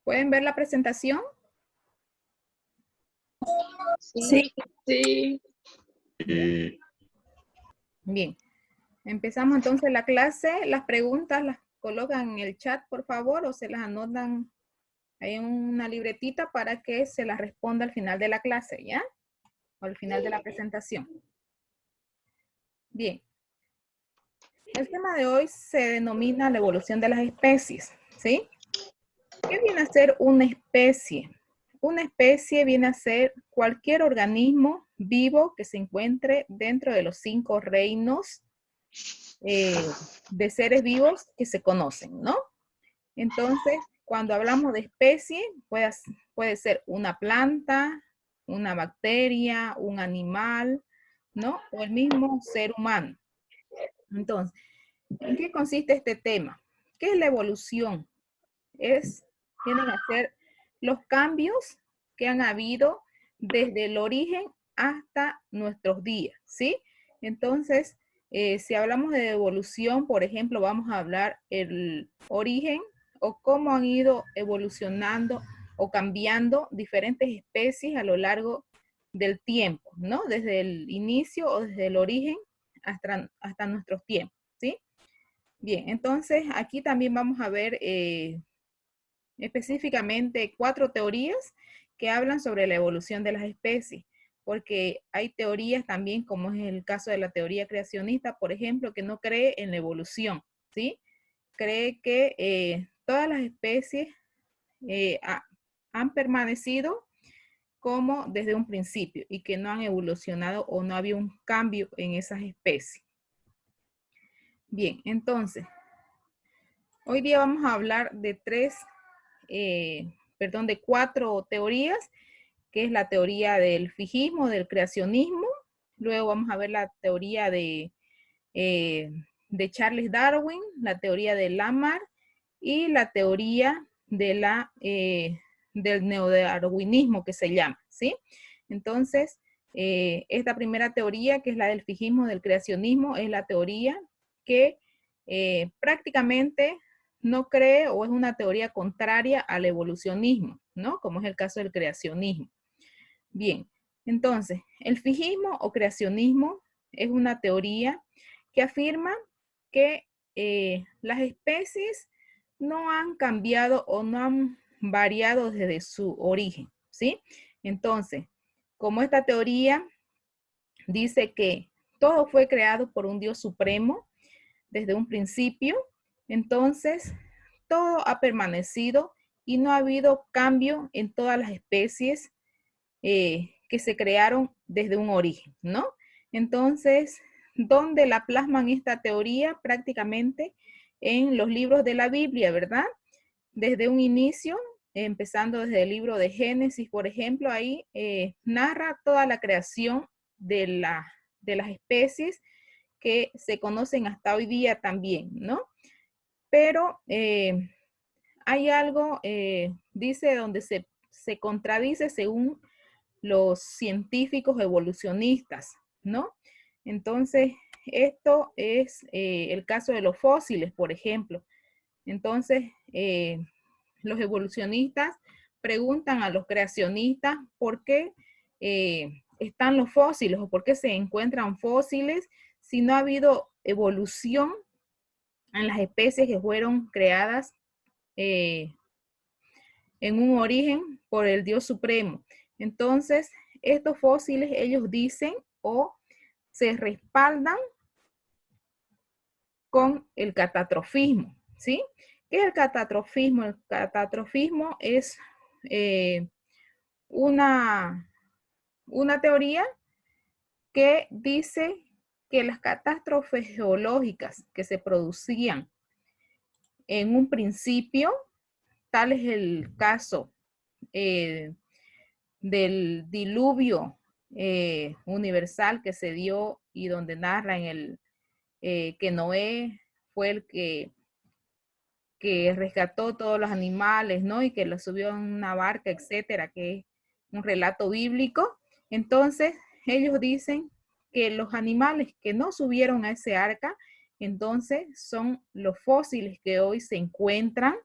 ¿Pueden ver la presentación? Sí. Sí. Bien. Empezamos entonces la clase. Las preguntas las colocan en el chat, por favor, o se las anotan ahí en una libretita para que se las responda al final de la clase, ¿ya? O al final de la presentación. Bien. El tema de hoy se denomina la evolución de las especies, ¿sí? ¿Qué viene a ser una especie? Una especie viene a ser cualquier organismo vivo que se encuentre dentro de los 5 reinos de seres vivos que se conocen, ¿no? Entonces, cuando hablamos de especie, puede ser una planta, una bacteria, un animal, ¿no? O el mismo ser humano. Entonces, ¿en qué consiste este tema? ¿Qué es la evolución? Tienen a ser los cambios que han habido desde el origen hasta nuestros días, ¿sí? Entonces, si hablamos de evolución, por ejemplo, vamos a hablar el origen o cómo han ido evolucionando o cambiando diferentes especies a lo largo del tiempo, ¿no? Desde el inicio o desde el origen hasta nuestros tiempos, ¿sí? Bien, entonces aquí también vamos a ver específicamente 4 teorías que hablan sobre la evolución de las especies, porque hay teorías también, como es el caso de la teoría creacionista, por ejemplo, que no cree en la evolución, ¿sí? Cree que todas las especies han permanecido como desde un principio y que no han evolucionado o no había un cambio en esas especies. Bien, entonces, hoy día vamos a hablar de de 4 teorías, que es la teoría del fijismo, del creacionismo. Luego vamos a ver la teoría de Charles Darwin, la teoría de Lamarck y la teoría del neodarwinismo que se llama, ¿sí? Entonces, esta primera teoría, que es la del fijismo, del creacionismo, es la teoría que prácticamente no cree o es una teoría contraria al evolucionismo, ¿no? Como es el caso del creacionismo. Bien, entonces, el fijismo o creacionismo es una teoría que afirma que las especies no han cambiado o no han variado desde su origen, ¿sí? Entonces, como esta teoría dice que todo fue creado por un Dios supremo desde un principio, entonces todo ha permanecido y no ha habido cambio en todas las especies que se crearon desde un origen, ¿no? Entonces, ¿dónde la plasman esta teoría? Prácticamente en los libros de la Biblia, ¿verdad? Desde un inicio, empezando desde el libro de Génesis, por ejemplo, ahí narra toda la creación de las especies que se conocen hasta hoy día también, ¿no? Pero hay algo, dice, donde se contradice según los científicos evolucionistas, ¿no? Entonces, esto es el caso de los fósiles, por ejemplo. Entonces, los evolucionistas preguntan a los creacionistas por qué están los fósiles o por qué se encuentran fósiles si no ha habido evolución en las especies que fueron creadas en un origen por el Dios Supremo. Entonces, estos fósiles ellos dicen o se respaldan con el catastrofismo, ¿sí? ¿Qué es el catastrofismo? El catastrofismo es una teoría que dice que las catástrofes geológicas que se producían en un principio, tal es el caso del diluvio universal que se dio y donde narra que Noé fue el que rescató todos los animales, ¿no? Y que los subió en una barca, etcétera, que es un relato bíblico. Entonces, ellos dicen que los animales que no subieron a ese arca, entonces son los fósiles que hoy se encuentran,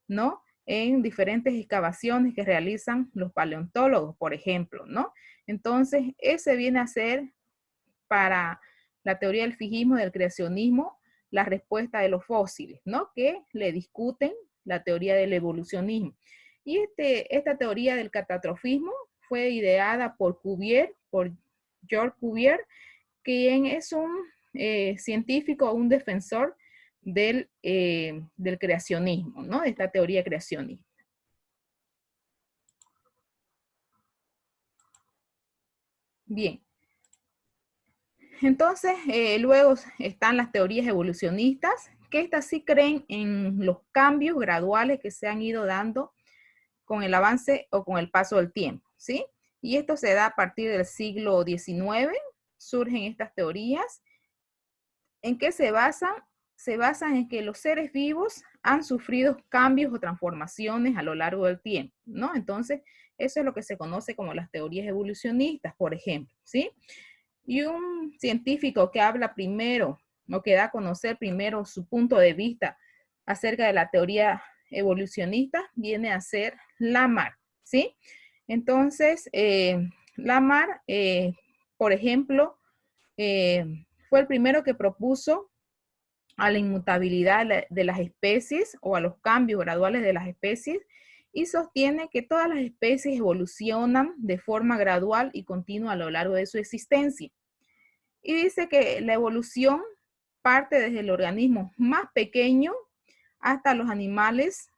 ¿no? en diferentes excavaciones que realizan los paleontólogos, por ejemplo, ¿no? Entonces, ese viene a ser para la teoría del fijismo y del creacionismo la respuesta de los fósiles, ¿no? Que le discuten la teoría del evolucionismo. Y esta teoría del catastrofismo fue ideada por Cuvier, por George Cuvier, quien es un científico, un defensor del creacionismo, ¿no? De esta teoría creacionista. Bien. Entonces, luego están las teorías evolucionistas, que estas sí creen en los cambios graduales que se han ido dando con el avance o con el paso del tiempo, ¿sí? Y esto se da a partir del siglo XIX, surgen estas teorías. ¿En qué se basan? Se basan en que los seres vivos han sufrido cambios o transformaciones a lo largo del tiempo, ¿no? Entonces, eso es lo que se conoce como las teorías evolucionistas, por ejemplo, ¿sí? Y un científico que habla primero, o que da a conocer primero su punto de vista acerca de la teoría evolucionista, viene a ser Lamarck, ¿sí? Entonces, Lamarck, por ejemplo, fue el primero que propuso a la inmutabilidad de las especies o a los cambios graduales de las especies y sostiene que todas las especies evolucionan de forma gradual y continua a lo largo de su existencia. Y dice que la evolución parte desde el organismo más pequeño hasta los animales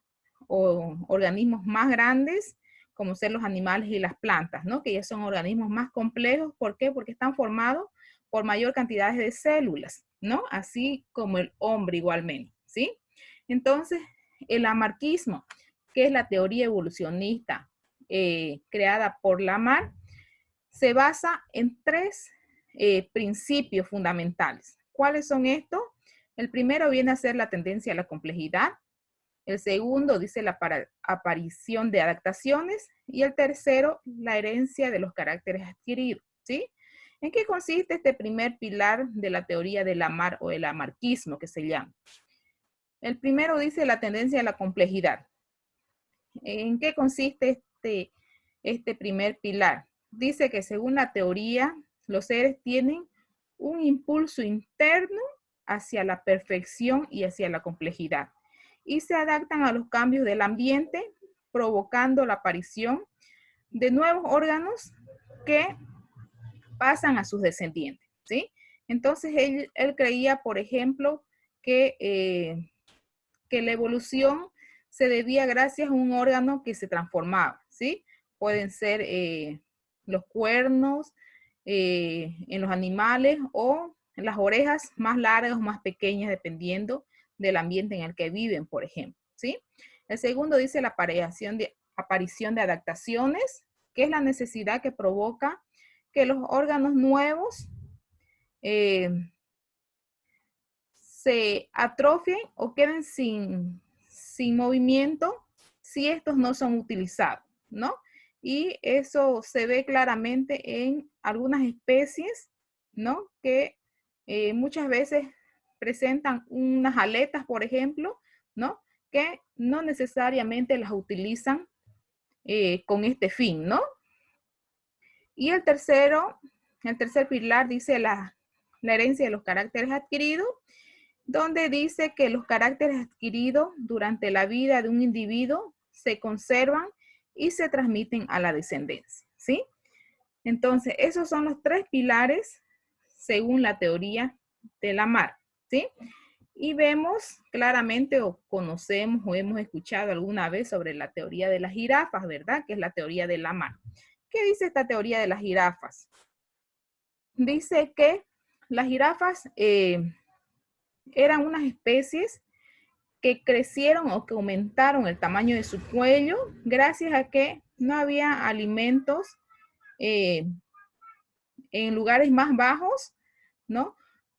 o organismos más grandes, como ser los animales y las plantas, ¿no? Que ya son organismos más complejos. ¿Por qué? Porque están formados por mayor cantidad de células, ¿no? Así como el hombre igualmente, ¿sí? Entonces, el lamarckismo, que es la teoría evolucionista creada por Lamarck, se basa en tres principios fundamentales. ¿Cuáles son estos? El primero viene a ser la tendencia a la complejidad. El segundo dice la aparición de adaptaciones. Y el tercero, la herencia de los caracteres adquiridos, ¿sí? ¿En qué consiste este primer pilar de la teoría de Lamarck o el lamarckismo que se llama? El primero dice la tendencia a la complejidad. ¿En qué consiste este primer pilar? Dice que según la teoría, los seres tienen un impulso interno hacia la perfección y hacia la complejidad y se adaptan a los cambios del ambiente, provocando la aparición de nuevos órganos que pasan a sus descendientes, ¿sí? Entonces él creía, por ejemplo, que la evolución se debía gracias a un órgano que se transformaba, ¿sí? Pueden ser los cuernos en los animales o las orejas más largas o más pequeñas, dependiendo del ambiente en el que viven, por ejemplo, ¿sí? El segundo dice la aparición de adaptaciones, que es la necesidad que provoca que los órganos nuevos se atrofien o queden sin movimiento si estos no son utilizados, ¿no? Y eso se ve claramente en algunas especies, ¿no? Que muchas veces presentan unas aletas, por ejemplo, ¿no? Que no necesariamente las utilizan con este fin, ¿no? Y el tercer pilar dice la herencia de los caracteres adquiridos, donde dice que los caracteres adquiridos durante la vida de un individuo se conservan y se transmiten a la descendencia, ¿sí? Entonces, esos son los tres pilares según la teoría de Lamarck, ¿sí? Y vemos claramente o conocemos o hemos escuchado alguna vez sobre la teoría de las jirafas, ¿verdad? Que es la teoría de Lamarck. ¿Qué dice esta teoría de las jirafas? Dice que las jirafas eran unas especies que crecieron o que aumentaron el tamaño de su cuello gracias a que no había alimentos en lugares más bajos, ¿no?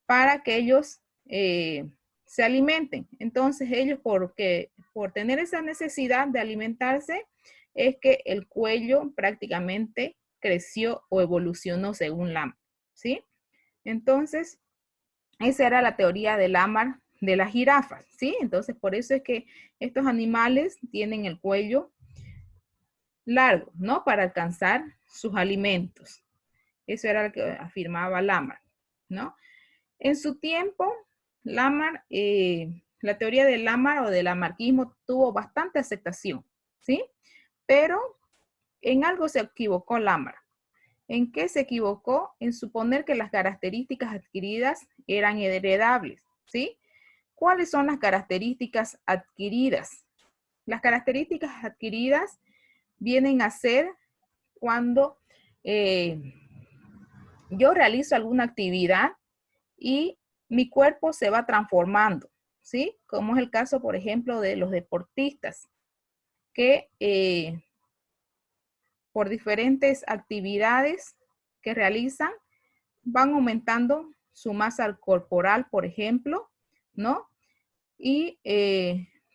Para que ellos se alimenten. Entonces ellos, por tener esa necesidad de alimentarse, es que el cuello prácticamente creció o evolucionó según Lamarck, ¿sí? Entonces, esa era la teoría de Lamarck de las jirafas, ¿sí? Entonces, por eso es que estos animales tienen el cuello largo, ¿no? Para alcanzar sus alimentos. Eso era lo que afirmaba Lamarck, ¿no? En su tiempo, Lamarck, la teoría de Lamarck o del lamarckismo tuvo bastante aceptación, ¿sí? Pero en algo se equivocó Lamarck. ¿En qué se equivocó? En suponer que las características adquiridas eran heredables, ¿sí? ¿Cuáles son las características adquiridas? Las características adquiridas vienen a ser cuando yo realizo alguna actividad y mi cuerpo se va transformando, ¿sí? Como es el caso, por ejemplo, de los deportistas, que por diferentes actividades que realizan, van aumentando su masa corporal, por ejemplo, ¿no? Y,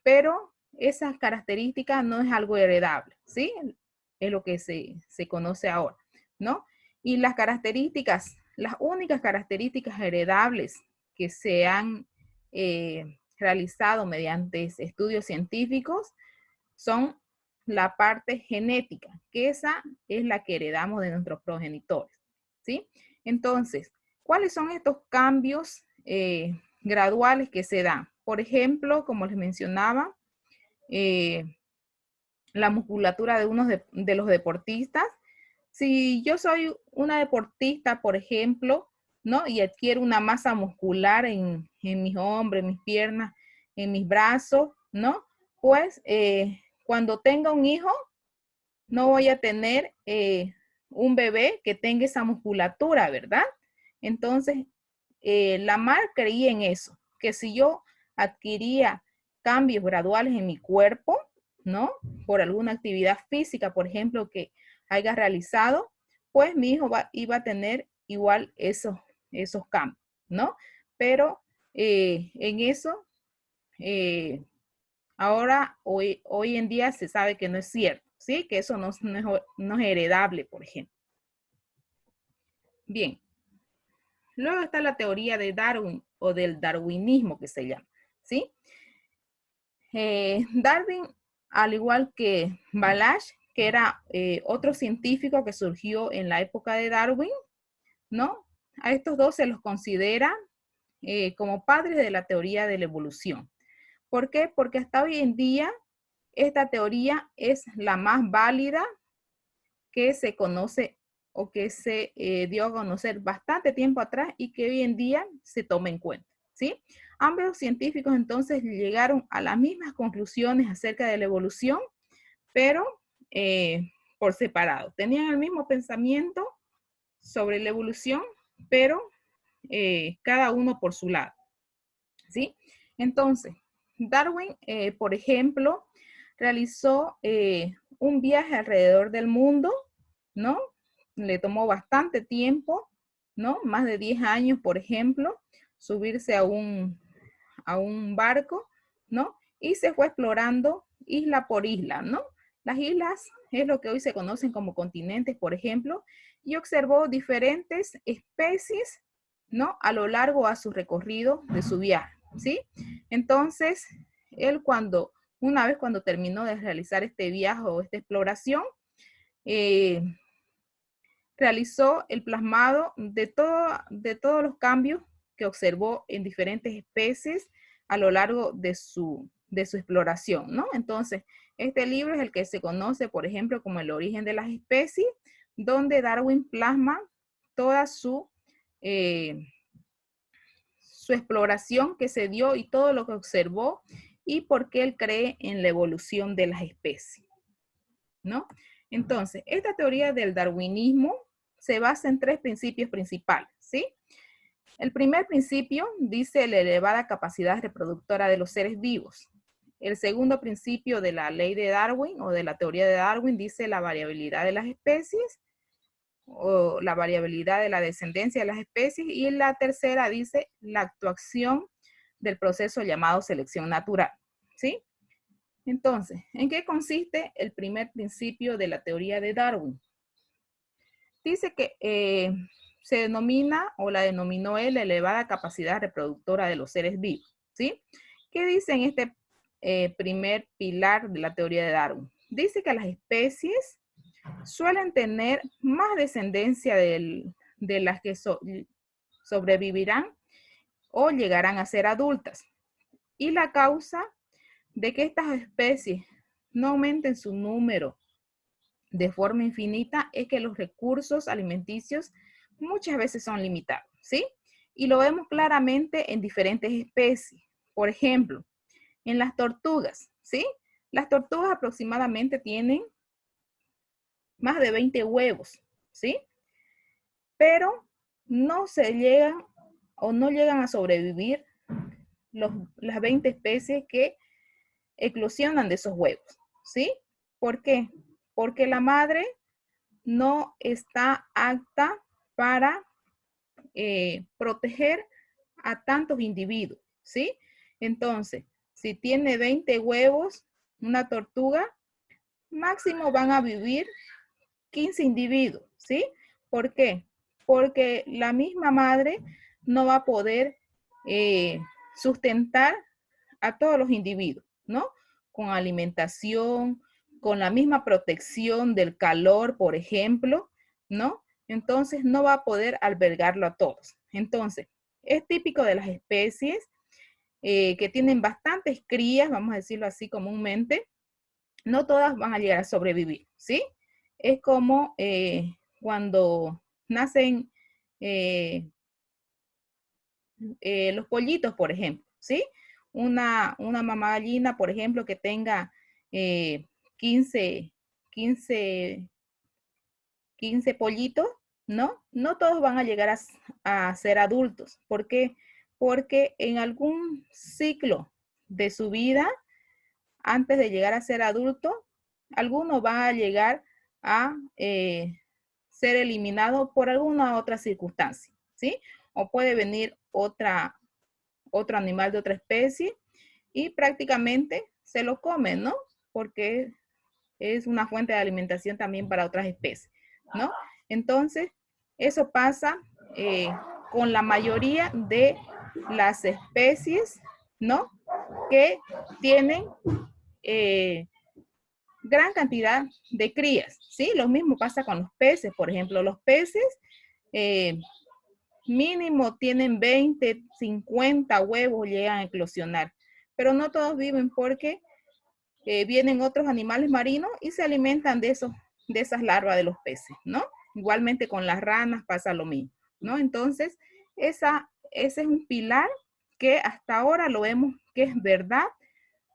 pero esas características no es algo heredable, ¿sí? Es lo que se conoce ahora, ¿no? Y las características, las únicas características heredables que se han realizado mediante estudios científicos son la parte genética, que esa es la que heredamos de nuestros progenitores, ¿sí? Entonces, ¿cuáles son estos cambios graduales que se dan? Por ejemplo, como les mencionaba, la musculatura de unos de los deportistas. Si yo soy una deportista, por ejemplo, ¿no? Y adquiero una masa muscular en mis hombros, en mis piernas, en mis brazos, ¿no? Pues cuando tenga un hijo, no voy a tener un bebé que tenga esa musculatura, ¿verdad? Entonces, Lamarck creía en eso, que si yo adquiría cambios graduales en mi cuerpo, ¿no? Por alguna actividad física, por ejemplo, que haya realizado, pues mi hijo iba a tener igual esos cambios, ¿no? Pero en eso, ahora, hoy en día se sabe que no es cierto, ¿sí? Que eso no es heredable, por ejemplo. Bien. Luego está la teoría de Darwin o del darwinismo que se llama, ¿sí? Darwin, al igual que Balázs, que era otro científico que surgió en la época de Darwin, ¿no? A estos dos se los considera como padres de la teoría de la evolución. ¿Por qué? Porque hasta hoy en día esta teoría es la más válida que se conoce o que se dio a conocer bastante tiempo atrás y que hoy en día se toma en cuenta, ¿sí? Ambos científicos entonces llegaron a las mismas conclusiones acerca de la evolución, pero por separado. Tenían el mismo pensamiento sobre la evolución, pero cada uno por su lado, ¿sí? Entonces, Darwin, por ejemplo, realizó un viaje alrededor del mundo, ¿no? Le tomó bastante tiempo, ¿no? Más de 10 años, por ejemplo, subirse a un barco, ¿no? Y se fue explorando isla por isla, ¿no? Las islas es lo que hoy se conocen como continentes, por ejemplo, y observó diferentes especies, ¿no? A lo largo a su recorrido de su viaje, ¿sí? Entonces, él una vez cuando terminó de realizar este viaje o esta exploración, realizó el plasmado de todos los cambios que observó en diferentes especies a lo largo de su exploración, ¿no? Entonces, este libro es el que se conoce, por ejemplo, como El origen de las especies, donde Darwin plasma toda su exploración que se dio y todo lo que observó y por qué él cree en la evolución de las especies, ¿no? Entonces, esta teoría del darwinismo se basa en 3 principios principales, ¿sí? El primer principio dice la elevada capacidad reproductora de los seres vivos. El segundo principio de la ley de Darwin o de la teoría de Darwin dice la variabilidad de las especies o la variabilidad de la descendencia de las especies. Y la tercera dice la actuación del proceso llamado selección natural, ¿sí? Entonces, ¿en qué consiste el primer principio de la teoría de Darwin? Dice que se denomina o la denominó él la elevada capacidad reproductora de los seres vivos, ¿sí? ¿Qué dice en este primer pilar de la teoría de Darwin? Dice que las especies suelen tener más descendencia de las que sobrevivirán o llegarán a ser adultas. Y la causa de que estas especies no aumenten su número de forma infinita es que los recursos alimenticios muchas veces son limitados, ¿sí? Y lo vemos claramente en diferentes especies. Por ejemplo, en las tortugas, ¿sí? Las tortugas aproximadamente tienen más de 20 huevos, ¿sí? Pero no se llegan o no llegan a sobrevivir las 20 especies que eclosionan de esos huevos, ¿sí? ¿Por qué? Porque la madre no está apta para proteger a tantos individuos, ¿sí? Entonces, si tiene 20 huevos, una tortuga, máximo van a vivir 15 individuos, ¿sí? ¿Por qué? Porque la misma madre no va a poder sustentar a todos los individuos, ¿no? Con alimentación, con la misma protección del calor, por ejemplo, ¿no? Entonces no va a poder albergarlo a todos. Entonces, es típico de las especies que tienen bastantes crías, vamos a decirlo así comúnmente, no todas van a llegar a sobrevivir, ¿sí? Es como cuando nacen los pollitos, por ejemplo, ¿sí? Una mamá gallina, por ejemplo, que tenga 15, 15, 15 pollitos, ¿no? No todos van a llegar a ser adultos. ¿Por qué? Porque en algún ciclo de su vida, antes de llegar a ser adulto, alguno va a llegar a ser eliminado por alguna otra circunstancia, ¿sí? O puede venir otro animal de otra especie y prácticamente se lo comen, ¿no? Porque es una fuente de alimentación también para otras especies, ¿no? Entonces, eso pasa con la mayoría de las especies, ¿no? Que tienen gran cantidad de crías, ¿sí? Lo mismo pasa con los peces, por ejemplo, los peces mínimo tienen 20, 50 huevos, llegan a eclosionar, pero no todos viven porque vienen otros animales marinos y se alimentan de esas larvas de los peces, ¿no? Igualmente con las ranas pasa lo mismo, ¿no? Entonces, ese es un pilar que hasta ahora lo vemos que es verdad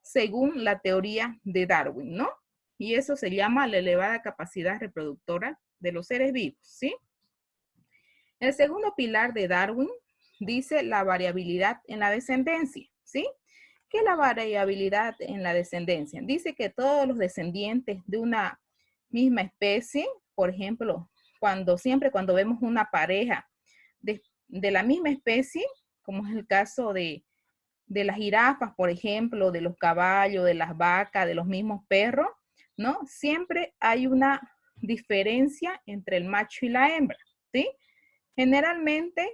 según la teoría de Darwin, ¿no? Y eso se llama la elevada capacidad reproductora de los seres vivos, ¿sí? El segundo pilar de Darwin dice la variabilidad en la descendencia, ¿sí? ¿Qué es la variabilidad en la descendencia? Dice que todos los descendientes de una misma especie, por ejemplo, siempre cuando vemos una pareja de la misma especie, como es el caso de las jirafas, por ejemplo, de los caballos, de las vacas, de los mismos perros, ¿no? Siempre hay una diferencia entre el macho y la hembra, ¿sí? Generalmente,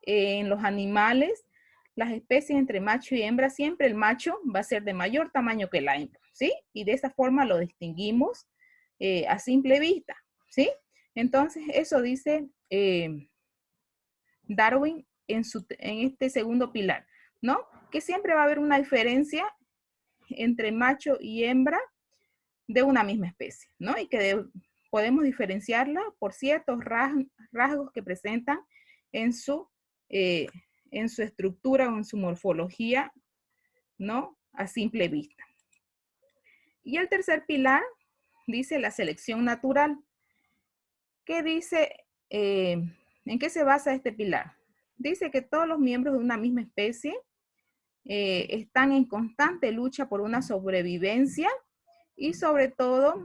en los animales, las especies entre macho y hembra, siempre el macho va a ser de mayor tamaño que la hembra, ¿sí? Y de esa forma lo distinguimos a simple vista, ¿sí? Entonces, eso dice Darwin en este segundo pilar, ¿no? Que siempre va a haber una diferencia entre macho y hembra de una misma especie, ¿no? Y que podemos diferenciarla por ciertos rasgos que presentan en su estructura o en su morfología, ¿no? A simple vista. Y el tercer pilar dice la selección natural. ¿Qué dice? ¿En qué se basa este pilar? Dice que todos los miembros de una misma especie están en constante lucha por una sobrevivencia y sobre todo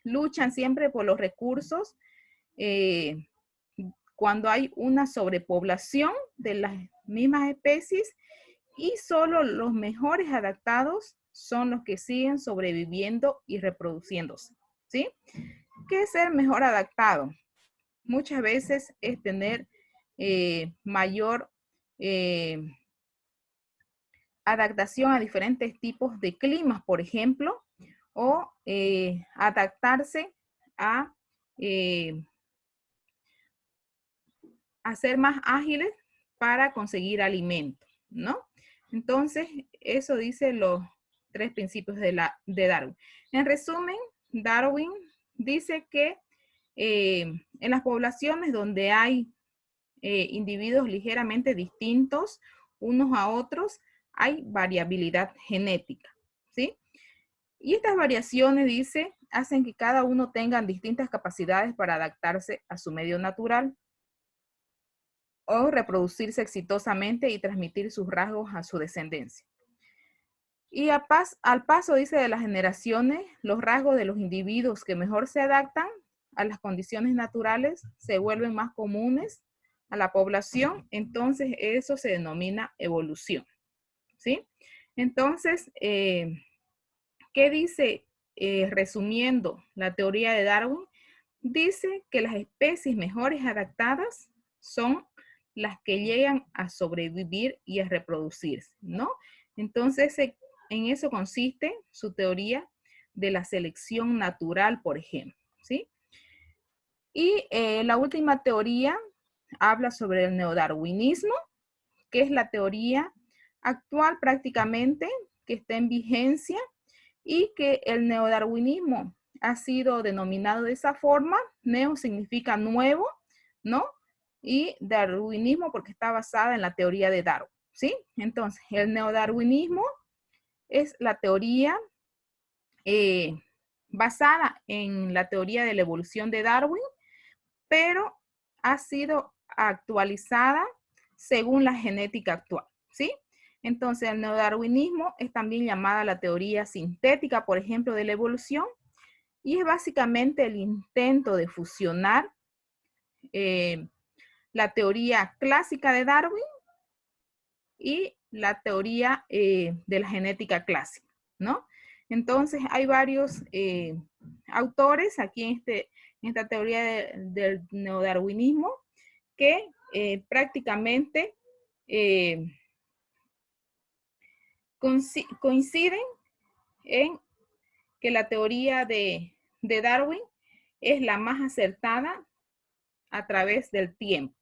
luchan siempre por los recursos cuando hay una sobrepoblación de las mismas especies y solo los mejores adaptados son los que siguen sobreviviendo y reproduciéndose, ¿sí? ¿Qué es ser mejor adaptado? Muchas veces es tener mayor adaptación a diferentes tipos de climas, por ejemplo, o adaptarse a ser más ágiles para conseguir alimento, ¿no? Entonces, eso dice los 3 principios de Darwin. En resumen, Darwin dice que en las poblaciones donde hay individuos ligeramente distintos unos a otros, hay variabilidad genética, ¿sí? Y estas variaciones, dice, hacen que cada uno tenga distintas capacidades para adaptarse a su medio natural o reproducirse exitosamente y transmitir sus rasgos a su descendencia. Y al paso, dice, de las generaciones, los rasgos de los individuos que mejor se adaptan a las condiciones naturales se vuelven más comunes a la población, entonces eso se denomina evolución, ¿sí? Entonces, ¿qué dice, resumiendo la teoría de Darwin? Dice que las especies mejores adaptadas son las que llegan a sobrevivir y a reproducirse, ¿no? Entonces, en eso consiste su teoría de la selección natural, por ejemplo, ¿sí? Y la última teoría habla sobre el neodarwinismo, que es la teoría actual prácticamente que está en vigencia y que el neodarwinismo ha sido denominado de esa forma. Neo significa nuevo, ¿no? Y darwinismo porque está basada en la teoría de Darwin, ¿sí? Entonces, el neodarwinismo es la teoría basada en la teoría de la evolución de Darwin, pero ha sido actualizada según la genética actual, ¿sí? Entonces, el neodarwinismo es también llamada la teoría sintética, por ejemplo, de la evolución, y es básicamente el intento de fusionar la teoría clásica de Darwin y la teoría de la genética clásica, ¿no? Entonces, hay varios autores aquí en esta teoría del neodarwinismo que prácticamente coinciden en que la teoría de Darwin es la más acertada a través del tiempo.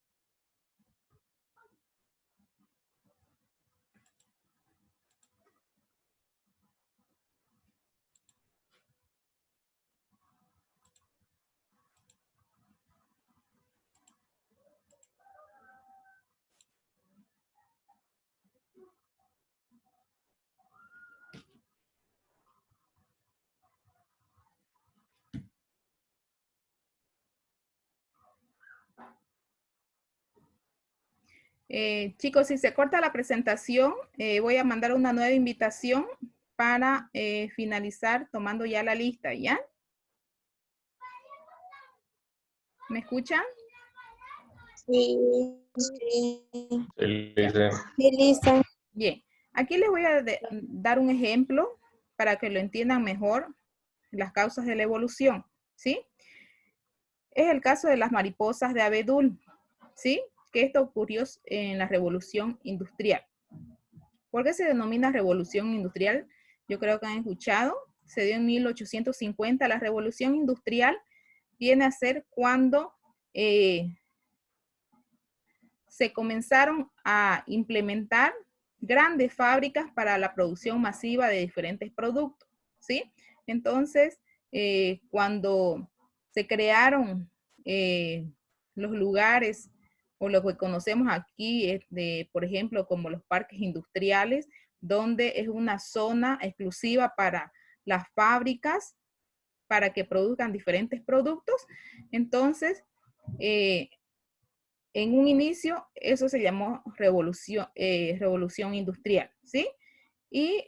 Chicos, si se corta la presentación, voy a mandar una nueva invitación para finalizar tomando ya la lista, ¿ya? ¿Me escuchan? Sí, sí. Sí, lista. Bien, aquí les voy a dar un ejemplo para que lo entiendan mejor, las causas de la evolución, ¿sí? Es el caso de las mariposas de abedul, ¿sí? Que esto ocurrió en la revolución industrial. ¿Por qué se denomina revolución industrial? Yo creo que han escuchado. Se dio en 1850. La revolución industrial viene a ser cuando se comenzaron a implementar grandes fábricas para la producción masiva de diferentes productos, ¿sí? Entonces, cuando se crearon los lugares o lo que conocemos aquí, por ejemplo, como los parques industriales, donde es una zona exclusiva para las fábricas para que produzcan diferentes productos. Entonces, en un inicio, eso se llamó revolución industrial, ¿sí? Y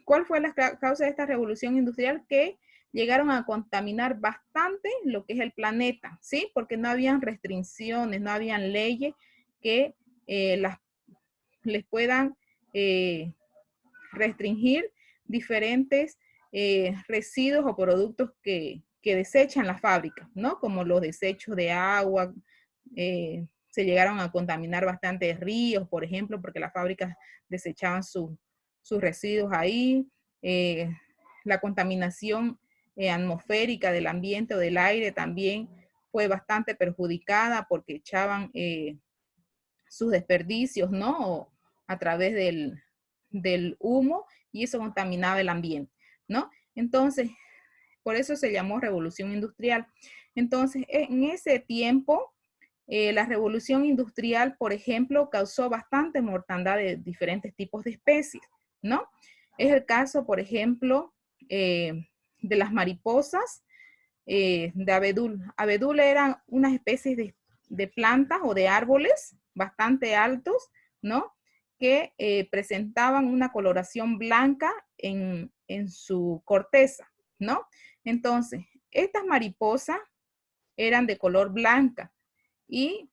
¿cuál fue la causa de esta revolución industrial? Que llegaron a contaminar bastante lo que es el planeta, ¿sí? Porque no habían restricciones, no habían leyes que les puedan restringir diferentes residuos o productos que desechan las fábricas, ¿no? Como los desechos de agua, se llegaron a contaminar bastantes ríos, por ejemplo, porque las fábricas desechaban sus residuos ahí. La contaminación atmosférica del ambiente o del aire también fue bastante perjudicada porque echaban sus desperdicios, ¿no? A través del humo, y eso contaminaba el ambiente, ¿no? Entonces, por eso se llamó revolución industrial. Entonces, en ese tiempo, la revolución industrial, por ejemplo, causó bastante mortandad de diferentes tipos de especies, ¿no? Es el caso, por ejemplo, de las mariposas de abedul. Abedul eran unas especies de plantas o de árboles bastante altos, ¿no? Que presentaban una coloración blanca en su corteza, ¿no? Entonces, estas mariposas eran de color blanca y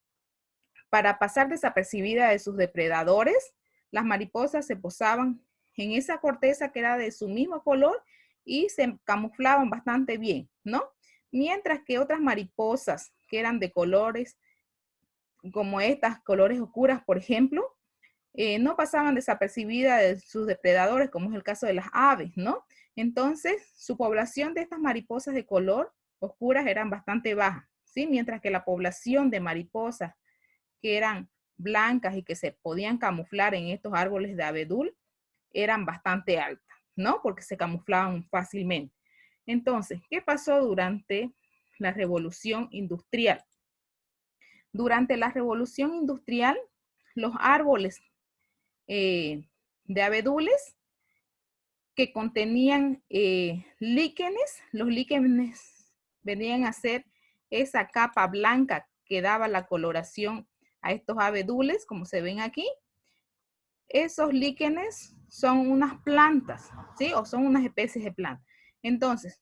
para pasar desapercibida de sus depredadores, las mariposas se posaban en esa corteza que era de su mismo color y se camuflaban bastante bien, ¿no? Mientras que otras mariposas que eran de colores como estas, colores oscuras, por ejemplo, no pasaban desapercibidas de sus depredadores, como es el caso de las aves, ¿no? Entonces, su población de estas mariposas de color oscuras eran bastante baja, ¿sí? Mientras que la población de mariposas que eran blancas y que se podían camuflar en estos árboles de abedul eran bastante altas, ¿no? Porque se camuflaban fácilmente. Entonces, ¿qué pasó durante la revolución industrial? Durante la revolución industrial, los árboles de abedules que contenían líquenes, los líquenes venían a ser esa capa blanca que daba la coloración a estos abedules, como se ven aquí. Esos líquenes son unas plantas, ¿sí? O son unas especies de plantas. Entonces,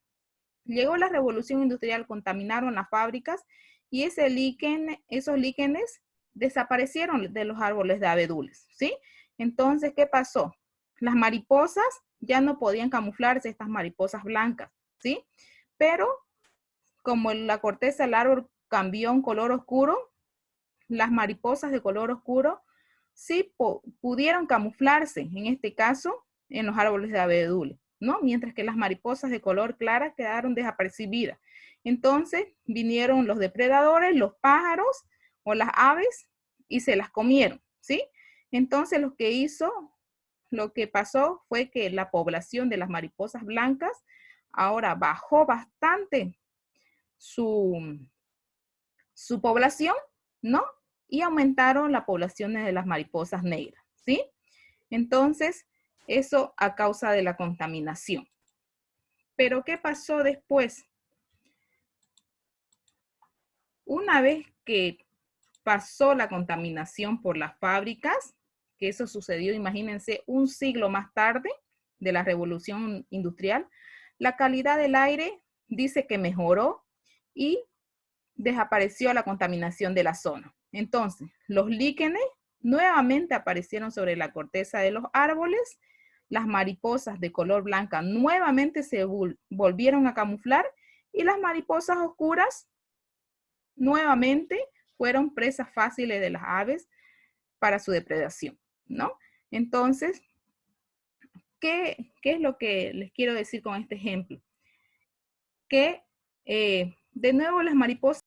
llegó la revolución industrial, contaminaron las fábricas y esos líquenes desaparecieron de los árboles de abedules, ¿sí? Entonces, ¿qué pasó? Las mariposas ya no podían camuflarse, estas mariposas blancas, ¿sí? Pero como la corteza del árbol cambió a un color oscuro, las mariposas de color oscuro sí pudieron camuflarse, en este caso, en los árboles de abedules, ¿no? Mientras que las mariposas de color clara quedaron desapercibidas. Entonces vinieron los depredadores, los pájaros o las aves y se las comieron, ¿sí? Entonces lo que pasó fue que la población de las mariposas blancas ahora bajó bastante su población, ¿no? Y aumentaron la población de las mariposas negras, ¿sí? Entonces, eso a causa de la contaminación. Pero, ¿qué pasó después? Una vez que pasó la contaminación por las fábricas, que eso sucedió, imagínense, un siglo más tarde de la revolución industrial, la calidad del aire dice que mejoró y desapareció la contaminación de la zona. Entonces, los líquenes nuevamente aparecieron sobre la corteza de los árboles, las mariposas de color blanca nuevamente se volvieron a camuflar y las mariposas oscuras nuevamente fueron presas fáciles de las aves para su depredación, ¿no? Entonces, ¿qué es lo que les quiero decir con este ejemplo? Que de nuevo las mariposas